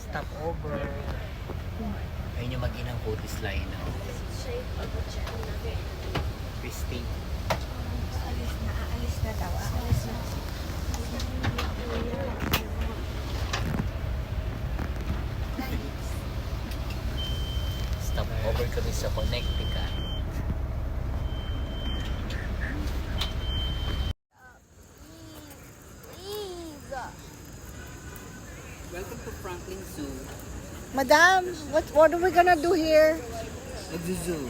stopover. Ayun yung mag-inang Otis line. Christy. Aalis na daw. Aalis na. Stopover kami sa Connecticut. Welcome to Franklin Zoo. Madam, what are we gonna do here? Mag-zoo.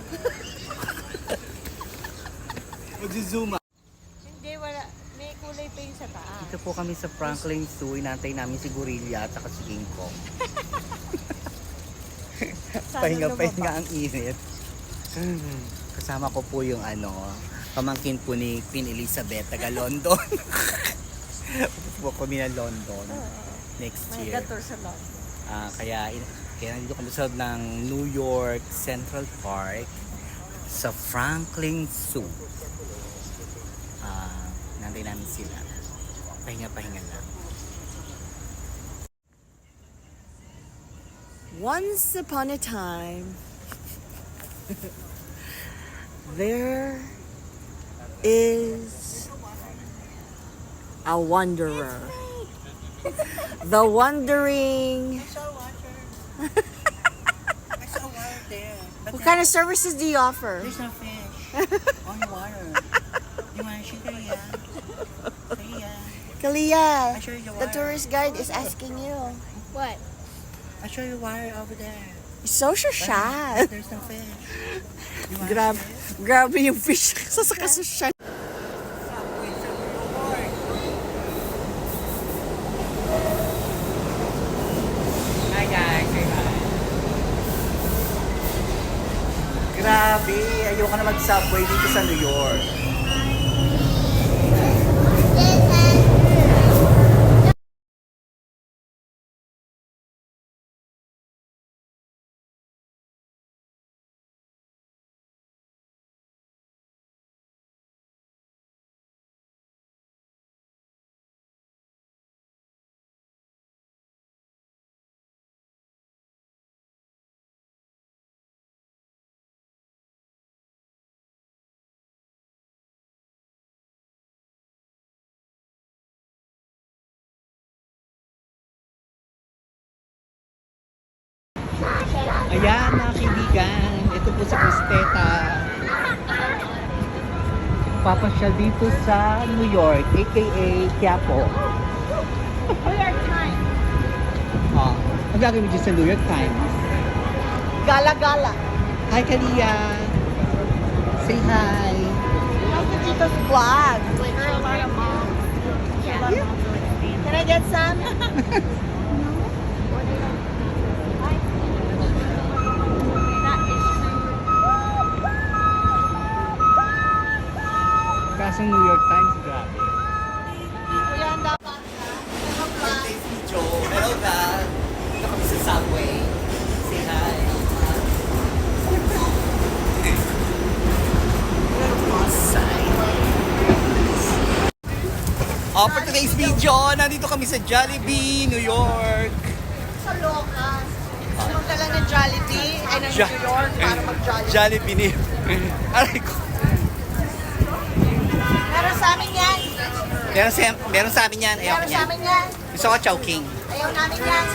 Mag-zoom. Hindi, wala. May kulay pa yung sa taas. Dito po kami sa Franklin Zoo. Inantay namin si Gorilla at saka si King Kong. Pahinga-pahinga ang init. Kasama ko po yung pamangkin po ni Queen Elizabeth, taga London. Po kami na London next May year. tour sa London. Kaya nandito kami sa ng New York Central Park sa Franklin Zoo. Nandito namin sila. Pahinga-pahinga lang. Once upon a time, there is a wanderer. The wandering. I saw water there. What kind of services do you offer? There's no fish on water. You want to shoot Kalia? Kalia, I show you the the water. tourist guide is asking you. What? I show you water over there. So shy. There's no fish. You want Grabe, grabe yung fish sa kasusyan. Hi guys, say hi. Grabe, ayoko na mag-subway dito sa New York. Ayan mga kaibigan, ito po sa Cristeta. Papasyal dito sa New York, aka Quiapo. New York Times. Ang gagawin dito sa New York Times. Gala-gala. Hi Kalia! Say hi! How's the Tito's vlog? Can I get some? Kaso New York Times, grabe. Kuya, ang dapat Today's video, hello dad! Dito kami sa subway. Say hi! For today's video, nandito kami sa Jollibee, New York. sa Locas. Magdala ng Jollibee ay ng Ja- New York para mag-Jollibee. Jollibee ni... Aray ko. Meron sa amin yan. Meron sa amin yan. Ayaw ko Meron sa yan. amin yan. Gusto ko Chowking. Ayaw namin yan.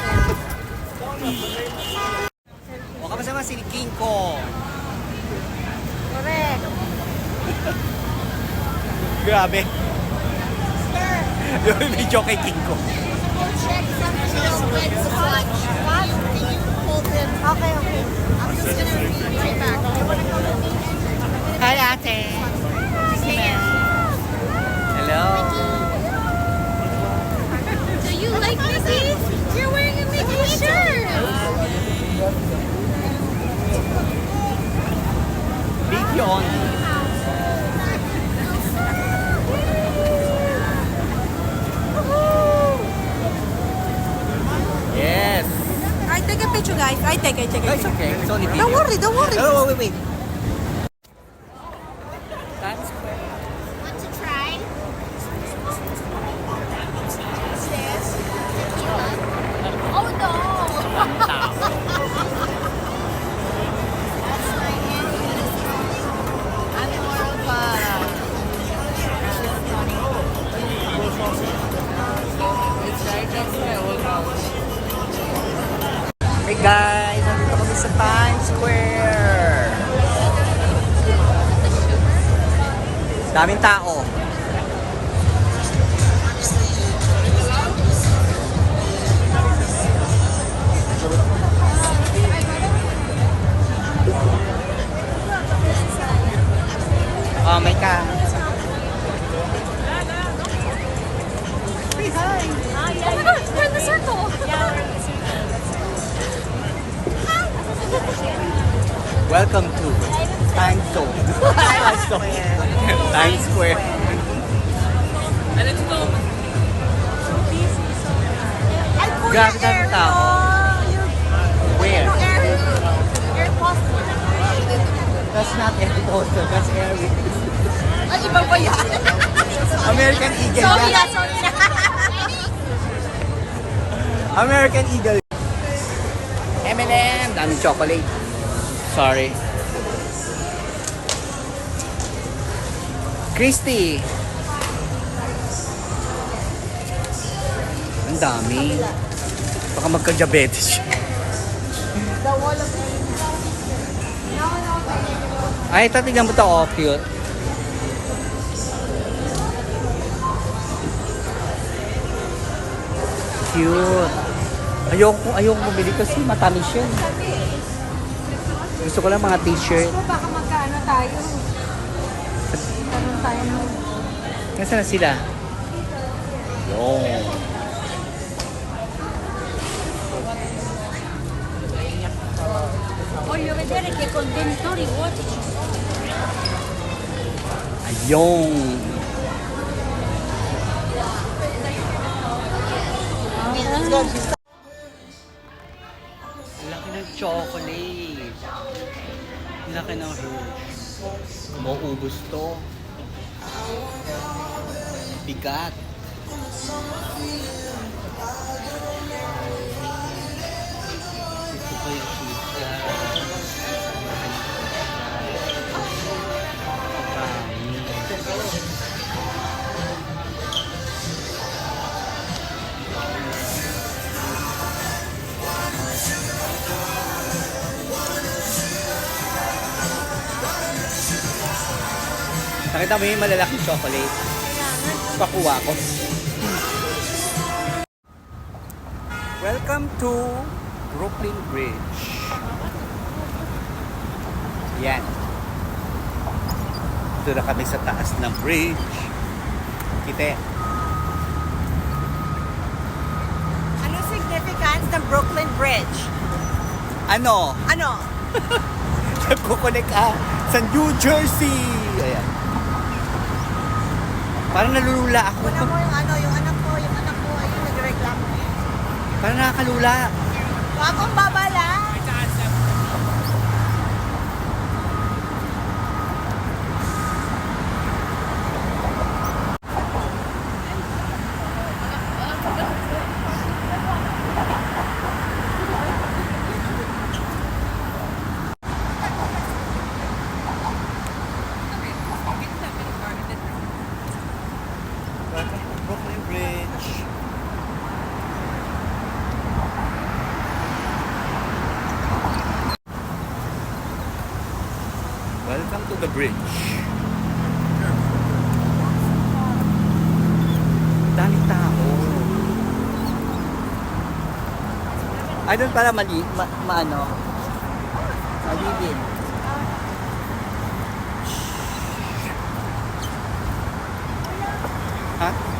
O kapasama si King ko. Correct. Grabe. Sir, Yung video kay King ko. we'll check something with the lunch. What? Can you hold him? Okay, okay. I'm just gonna be right back. You wanna come with me? Hi ate. Hello. Do you like Mickey? You're wearing a Mickey shirt. Video on. Yes. I take a picture, guys. I take it. No, it's okay. It's only video. Don't worry, don't worry. Oh, wait. Times Square. Want to try? Oh no! Guys, nandito kami sa Times Square. Daming tao. Oh, may ka. Oh my gosh, we're in the circle. Welcome to Times Zone. Times Square. Grabe daming tao. Where? That's not airport, that's airway. Ay, iba ba yan? American Eagle. Sorry yan. na, sorry na. American Eagle. M&M. Daming chocolate. Sorry. Christy. Ang dami. Baka magka-diabetes siya. Ay, ito, tignan mo ito. Oh, cute. Cute. Ayoko bumili kasi matamis yun. Gusto ko lang mga t-shirt. Baka magkaano tayo. Karoon tayo mo. Nasaan na sila? Yung. Voglio vedere che contenitori vuoti. Ayong. Laki ng chocolate. Laki ng Hershey. Mauubos to. Bigat. Ito pa yung pizza. Nakita mo yung malalaking chocolate? Pakuha ko. Welcome to Brooklyn Bridge. Yan. Ito na kami sa taas ng bridge. Kita. Ano significance ng Brooklyn Bridge? Ano? Ano? Nagkukonek ka sa New Jersey. Ayan. Parang nalulula ako. Una mo yung ano, yung anak ko, ayun, nagreklamo. Parang nakakalula. Wag akong babala. Welcome to Brooklyn Bridge. Welcome to the bridge. Daming tao. Ay, doon pala maano. Mali din. Ha?